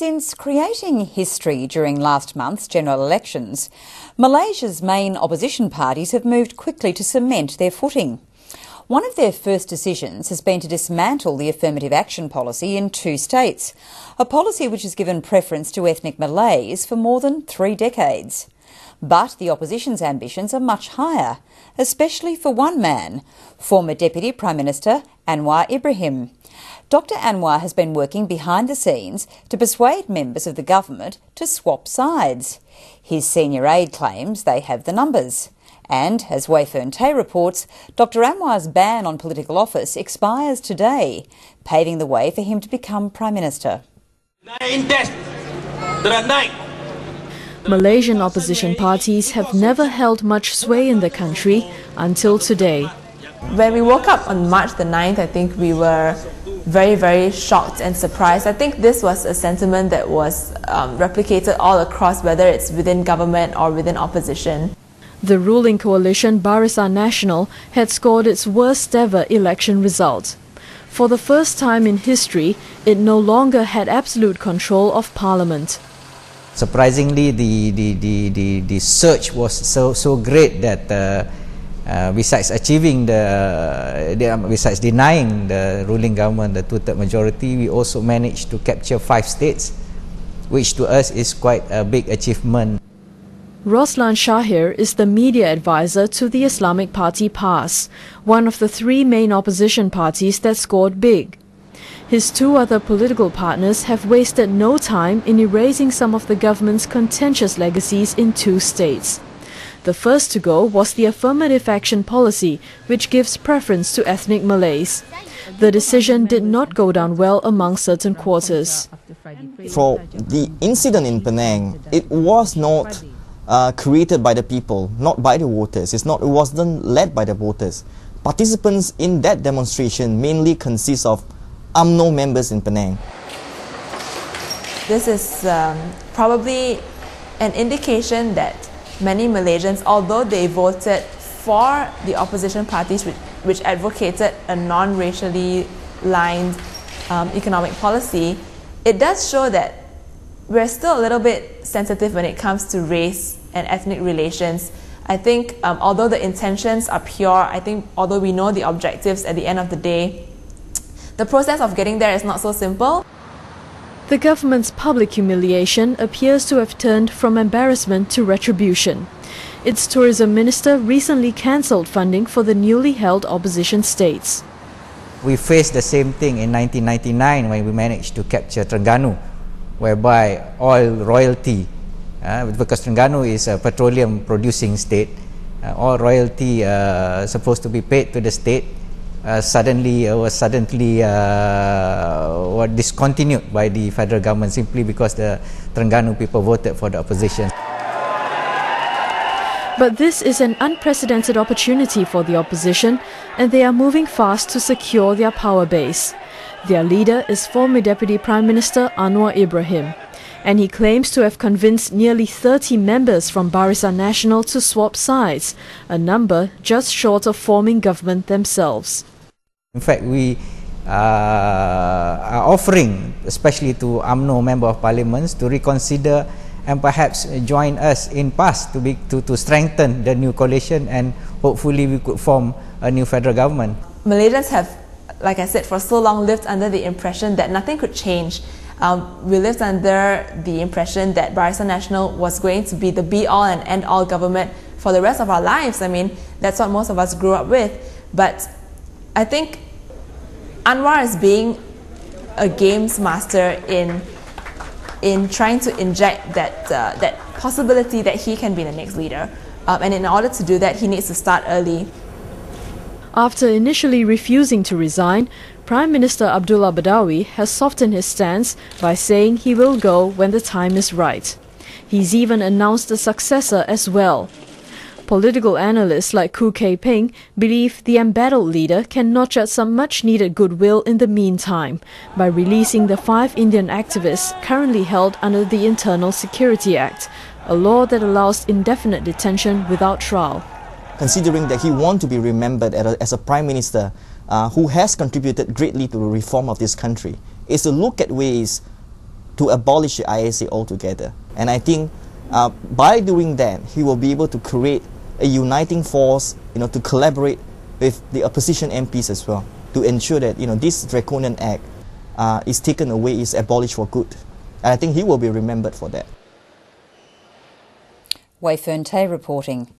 Since creating history during last month's general elections, Malaysia's main opposition parties have moved quickly to cement their footing. One of their first decisions has been to dismantle the affirmative action policy in 2 states, a policy which has given preference to ethnic Malays for more than 3 decades. But the opposition's ambitions are much higher, especially for one man, former Deputy Prime Minister Anwar Ibrahim. Dr Anwar has been working behind the scenes to persuade members of the government to swap sides. His senior aide claims they have the numbers. And, as Wei Fern Tay reports, Dr Anwar's ban on political office expires today, paving the way for him to become Prime Minister. Malaysian opposition parties have never held much sway in the country until today. When we woke up on March the 9th, I think we were very shocked and surprised. I think this was a sentiment that was replicated all across, whether it's within government or within opposition. The ruling coalition Barisan Nasional had scored its worst ever election result. For the first time in history, it no longer had absolute control of parliament. Surprisingly, the surge was so great that besides besides denying the ruling government the 2/3 majority, we also managed to capture 5 states, which to us is quite a big achievement. Roslan Shahir is the media advisor to the Islamic Party PAS, one of the 3 main opposition parties that scored big. His 2 other political partners have wasted no time in erasing some of the government's contentious legacies in 2 states. The first to go was the affirmative action policy, which gives preference to ethnic Malays. The decision did not go down well among certain quarters. For the incident in Penang, it was not created by the people, not by the voters. It wasn't led by the voters. Participants in that demonstration mainly consist of UMNO members in Penang. This is probably an indication that many Malaysians, although they voted for the opposition parties which advocated a non-racially lined economic policy, it does show that we're still a little bit sensitive when it comes to race and ethnic relations. I think although the intentions are pure, I think although we know the objectives at the end of the day, the process of getting there is not so simple. The government's public humiliation appears to have turned from embarrassment to retribution. Its tourism minister recently cancelled funding for the newly held opposition states. We faced the same thing in 1999 when we managed to capture Terengganu, whereby oil royalty, because Terengganu is a petroleum producing state, all royalty supposed to be paid to the state suddenly discontinued by the federal government simply because the Terengganu people voted for the opposition. But this is an unprecedented opportunity for the opposition, and they are moving fast to secure their power base. Their leader is former Deputy Prime Minister Anwar Ibrahim, and he claims to have convinced nearly 30 members from Barisan Nasional to swap sides, a number just short of forming government themselves. In fact, we are offering, especially to UMNO Member of Parliament, to reconsider and perhaps join us in PAS to strengthen the new coalition, and hopefully we could form a new federal government. Malaysians have, like I said, for so long lived under the impression that nothing could change. We lived under the impression that Barisan Nasional was going to be the be-all and end-all government for the rest of our lives. I mean, that's what most of us grew up with. But I think Anwar is being a games master in trying to inject that possibility that he can be the next leader. And in order to do that, he needs to start early. After initially refusing to resign, Prime Minister Abdullah Badawi has softened his stance by saying he will go when the time is right. He's even announced a successor as well. Political analysts like Khoo Kay Peng believe the embattled leader can notch out some much-needed goodwill in the meantime by releasing the 5 Indian activists currently held under the Internal Security Act, a law that allows indefinite detention without trial. Considering that he wants to be remembered as a Prime Minister who has contributed greatly to the reform of this country, is to look at ways to abolish the ISA altogether. And I think by doing that, he will be able to create a uniting force, to collaborate with the opposition MPs as well, to ensure that this draconian act is taken away, is abolished for good. And I think he will be remembered for that. Wei Fern Tay reporting.